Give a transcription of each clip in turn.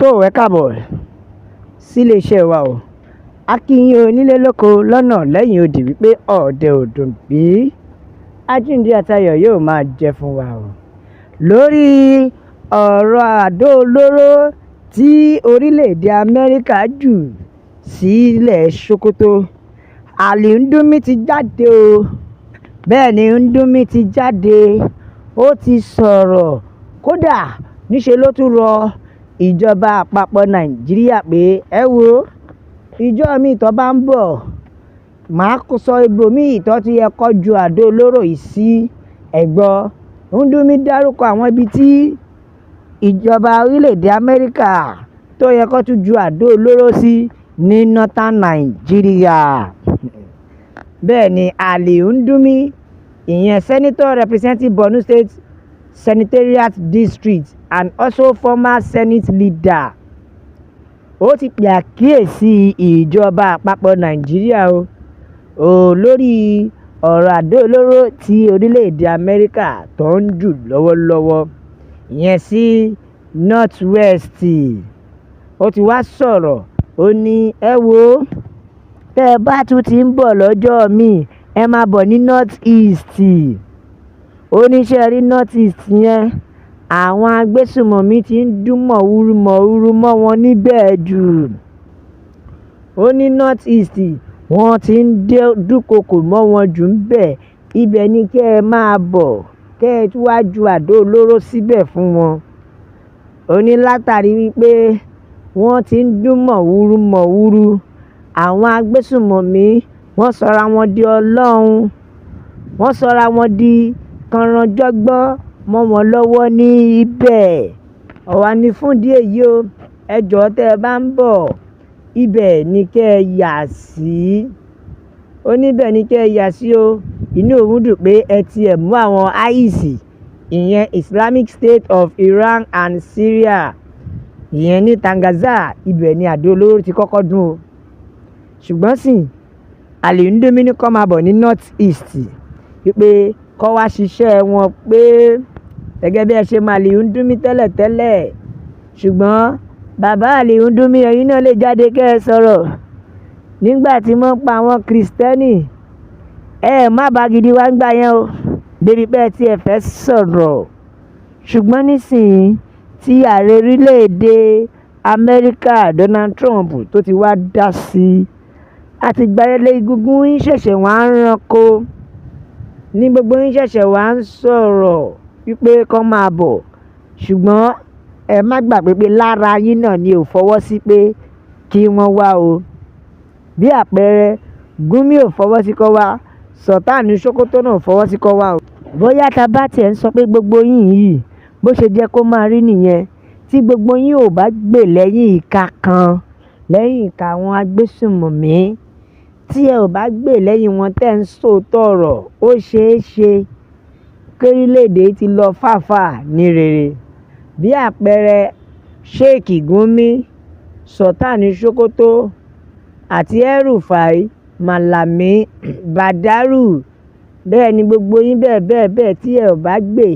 tó ẹ káàbọ̀ sí iléeṣẹ́ wa o. A kí yín onílé lóko lọ́nà lẹ́yìn odi wípé ọ̀dẹ ò dùn bí àjíǹde àtayọ̀ yóò máa jẹ́ fún wa o. Lórí ọ̀rọ̀ àdó olóró tí orílẹ̀-èdè Amẹ́ríkà jù sílẹ̀ Sokoto, Ali Ndume ti jáde o. Bẹ́ẹ̀ ni Ndume ti jáde, ó ti sọ̀rọ̀, kódà níṣe ló tún rọ ìjọba àpapọ̀ Nàìjíríà pé ẹ wo ìjọ mi tó bá ń bọ̀, màá sọ ibòmíì tó ti yẹ kó ju àdó olóró yìí sí ẹ̀gbọ́. Ndume dárúkọ àwọn ibi tí ìjọba orílẹ̀-èdè Amẹ́ríkà tó yẹ kó tún ju àdó olóró sí ní Northern Nigeria. Bẹ́ẹ̀ ni Ali Ndume, ìyẹn Senator representing Borno State Senatorial District and also former Senate leader, ó ti pè àkíyèsí ìjọba àpapọ̀ Nàìjíríà o lórí ọ̀rọ̀ àdó olóró tí orílẹ̀-èdè Amẹ́ríkà tó ń jù lọ́wọ́lọ́wọ́ ìyẹn sí North West. Ó ti wá sọ̀rọ̀, ó ní ẹ wo tẹ́ ẹ bá tún ti ń bọ̀ lọ́jọ́ míì ẹ máa bọ̀ ní North East. Oníṣẹ́ rí North East yẹn, àwọn agbésùmọ̀mí ti ń dún mọ̀húrú mọ́ wọn níbẹ̀ jù. Ó ní North East wọ́n ti ń dúnkokò mọ́ wọn jù ń bẹ̀, ibẹ̀ ni kẹ́ ẹ máa bọ̀, kẹ́ ẹ tún wá ju àdó olóró síbẹ̀ fún wọn. Ó ní látàrí wípé wọ́n ti ń dún mọ̀húrú, àwọn agbésùmọ̀mí wọ́n sọra wọn di Ọlọ́run, wọ́n sọra wọn di kànrànjọ́gbọ́n mọ́ wọn lọ́wọ́ ní ibẹ̀. Ọ̀wá ní fún díẹ̀ yìí o, ẹ jọ̀ọ́ tẹ́ ẹ bá ń bọ̀ ibẹ̀ ni kẹ́ ẹ yà sí. Ó níbẹ̀ ni kẹ́ ẹ yà sí o. Inú òun dùn pé ẹ tiẹ̀ mú àwọn IS, ìyẹn Islamic State of Iran and Syria, ìyẹn ní Tangaza, ibẹ̀ ni àdó olóró ti kọ́kọ́ dún o. Ṣùgbọ́n sì Ali Ndume ní kó máa bọ̀ ní North East wípé kó wá ṣiṣẹ́ wọn pé gẹ́gẹ́ bí ẹ ṣe máa Ali Ndume tẹ́lẹ̀tẹ́lẹ̀. Ṣùgbọ́n bàbá Ali Ndume ẹ̀yin náà lè jáde kẹ́ ẹ sọ̀rọ̀ nígbà tí wọ́n pa àwọn Kristẹni. Má bá gidi wá ń gbà yẹn o, débi pé tí ẹ fẹ́ sọ̀rọ̀. Ṣùgbọ́n nísìnyí tí ààrẹ orílẹ̀-èdè Amẹ́ríkà Donald Trump tó ti wá dá sí i, àti gbàyẹlẹ egungun yín ṣẹ̀ṣẹ̀ wá ń ranko ní gbogbo yín ṣẹ̀ṣẹ̀ wá ń sọ̀rọ̀ wípé kó máa bọ̀. Ṣùgbọ́n ẹ má gbàgbé pé lára yín náà ni ò fọwọ́ sí pé kí wọ́n wá o. Bí àpẹẹrẹ, Gumi ò fọwọ́ sí kó wá, Sultan Sokoto náà ò fọwọ́ sí kó wá o. Bóyá ta bá tiẹ̀ ń sọ pé gbogbo yín yìí bó ṣe jẹ́ kó máa rí nìyẹn, tí gbogbo yín ò bá gbè lẹ́yìn ìka kan, lẹ́yìn ìka àwọn agbésùmọ̀mí, tí ẹ ò bá gbè lẹ́yìn wọn tẹ́ ń sòótọ́ ọ̀rọ̀, ó ṣeé ṣe kórílẹ̀-èdè ti lọ fàáfàá ní rere. Bí àpẹẹrẹ, Sheikh Gumi, Sultan Sokoto àti El-Rufai, Malami, Badaru, bẹ́ẹ̀ ni gbogbo yín bẹ́ẹ̀ tí ẹ ò bá gbè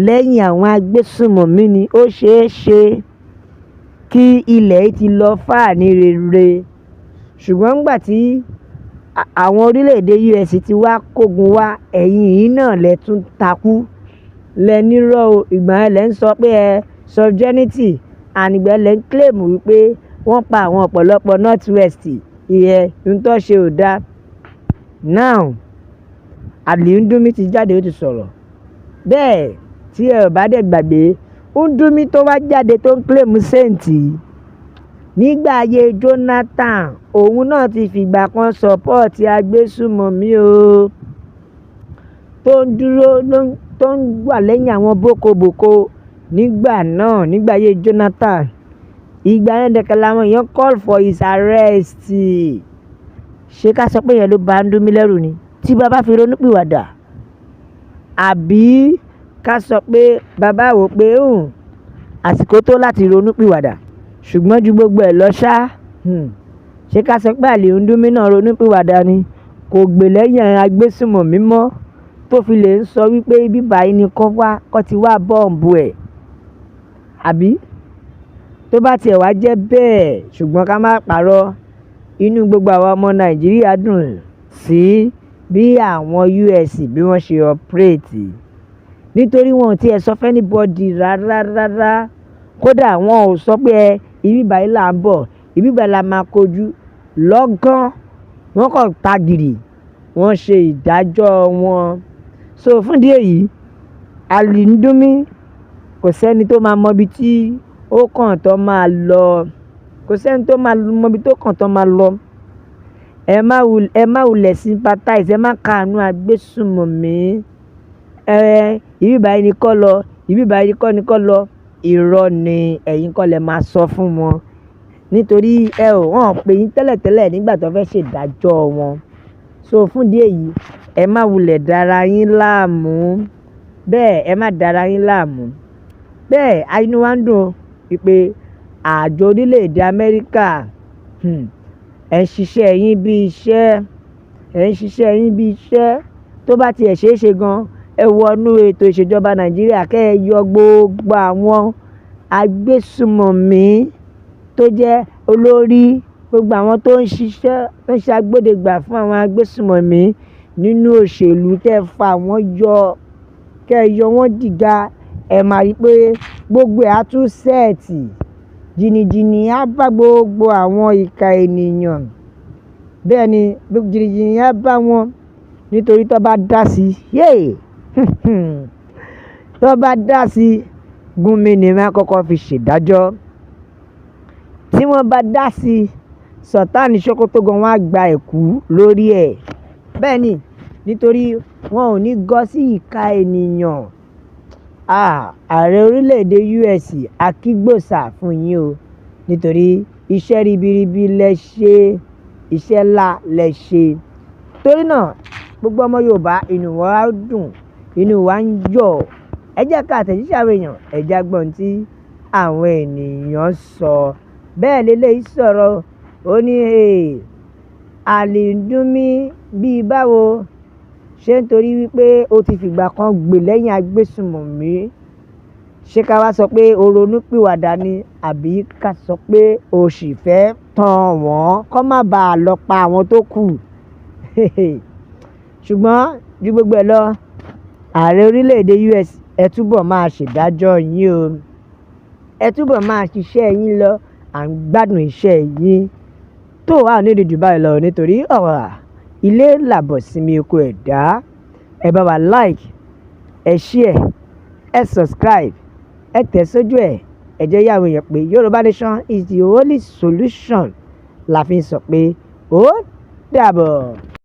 lẹ́yìn àwọn agbésùmọ̀mí ni ó ṣeé ṣe kí ilẹ̀ ti lọ fàá ní rere. Ṣùgbọ́n nígbà tí àwọn orílẹ̀-èdè US ti wá kógun wá, ẹ̀yin yìí náà lẹ tún takú, lẹ nírọ́ o. Ìgbà yẹn lẹ ń sọ pé sovereignty, and ìgbà yẹn lẹ ń claim wípé wọ́n pa àwọn ọ̀pọ̀lọpọ̀ North West, ìyẹn ń tó ṣe ò dáa. Now Ali Ndume ti jáde, ó ti sọ̀rọ̀. Bẹ́ẹ̀ tí ẹ ò bá dẹ̀ gbàgbé, Ndume tó wá jáde tó ń claim sẹ́ǹtì nígbà ayé Jonathan, òun náà ti fìgbà kan sọ́pọ́ọ̀tì agbésùmọ̀mí o, tó ń dúró tó ń wà lẹ́yìn àwọn boko nígbà náà, nígbà ayé Jonathan. Ìgbà yẹn dẹ̀kẹ̀ làwọn èèyàn call for his arrest. Ṣé ká sọ pé yẹn ló bà Ndume lẹ́rù ni tí bàbá fi ronúpìwàdà? Àbí ká sọ pé bàbá wò pé àsìkò tó láti ronúpìwàdà? Ṣùgbọ́n ju gbogbo ẹ̀ lọ ṣá, ṣé ká sọ pé Ali Ndume náà ronúpìwàdà ni? Kò gbè lẹ́yìn agbésùmọ̀mí mọ́ tó fi lè ń sọ wípé bíbá yìí ni kó ti wá bọ́ǹbù ẹ̀. Àbí tó bá tiẹ̀ wá jẹ́ bẹ́ẹ̀ ṣùgbọ́n ká má parọ́ inú gbogbo àwa ọmọ Nàìjíríà dùn sí bí àwọn US bí wọ́n ṣe operate nítorí wọn ò tiẹ̀ sọ fún anybody rárá kódà wọn ò sọ pé ibi báyìí là ń bọ̀ ibi báyìí la máa kojú lọ́gán wọ́n kàn tagìrì wọ́n ṣe ìdájọ́ wọn. So fún díẹ̀ yìí Alindumi kò sẹ́ni tó máa mọ ibi tí ó kàn tó máa lọ kò sẹ́ni tó máa mọ ibi tó kàn tó máa lọ. Ẹ má wulẹ̀ sympathize, ẹ má káàánú agbésùnmọ̀mí. Ibi báyìí ni kọ́ lọ ibi báyìí ni kọ́ lọ irọ́ ni ẹ̀yin kọ́ lẹ máa sọ fún wọn nítorí wọ́n pè yín tẹ́lẹ̀tẹ́lẹ̀ nígbà tó fẹ́ ṣèdájọ́ wọn. So fún díẹ̀ yìí ẹ má wulẹ̀ dára yín láàmú bẹ́ẹ̀ ẹ má dára yín láàmú bẹ́ẹ̀ inú wa ń dùn wípé àjọ orílẹ̀-èdè Amẹ́ríkà ẹ̀ ń ṣiṣẹ́ yín bí iṣẹ́ tó bá tiẹ̀ ṣeé ṣe gan ẹ wọnú ètò ìṣèjọba Nàìjíríà kẹ́ ẹ yọ gbogbo àwọn agbésùnmọ̀mí tó jẹ́ olórí gbogbo àwọn tó ń ṣiṣẹ́ tó ń ṣe agbódegbà fún àwọn agbésùnmọ̀mí nínú òṣèlú kẹ́ ẹ fà wọ́n yọ kẹ́ ẹ yọ wọ́n dìga ẹ máa rí i pé gbogbo ẹ̀ á tún sẹ́ẹ̀tì jìnnìjìnnì á bá gbogbo àwọn ìka ènìyàn bẹ́ẹ̀ ni jìnnìjìnnì á bá wọn nítorí tó bá dá sí tó bá dá sí Gúnmi ni wọ́n kọ́kọ́ fi ṣèdájọ́ tí wọ́n bá dá sí Sọ̀tánì Sókótó gan wọ́n á gba ẹ̀kú lórí ẹ̀ bẹ́ẹ̀ ni nítorí wọn ò ní gọ́ sí ìka ènìyàn. Ààrẹ orílẹ̀-èdè US akígbòsà fún yín o nítorí iṣẹ́ ribiribi lẹ ṣe iṣẹ́ ńlá lẹ ṣe torí náà gbogbo ọmọ Yorùbá inú wa á dùn inú wa ń yọ̀ ẹ jẹ́ ká àtẹ̀jíṣẹ́ àwọn èèyàn ẹ jẹ́ gbọ́n tí àwọn ènìyàn sọ bẹ́ẹ̀ lélẹ́yìí sọ̀rọ̀ ó ní Alindumi bíi báwo ṣé nítorí wípé ó ti fìgbà kan gbè lẹ́yìn agbésùnmọ̀mí ṣé ká wá sọ pé o ronúpìwàdà ni àbí ká sọ pé o sì fẹ́ tàn wọ́n kó má bàa lọ pa àwọn tó kù ṣùgbọ́n ju gbogbo ẹ̀ lọ ààrẹ orílẹ̀-èdè US ẹ túbọ̀ máa ṣèdájọ́ yín o ẹ túbọ̀ máa ṣiṣẹ́ yín lọ à ń gbádùn iṣẹ́ yín tó wà nídìí jù báyìí lọ nítorí ilé làbọ̀ sinmi oko ẹ̀dá ẹ bá wa like ẹ share ẹ subscribe ẹ tẹ̀ sójú ẹ jẹ́ yàwó yẹn pé Yorùbá Nation is the only solution la fi ń sọ pé ó dàbọ̀.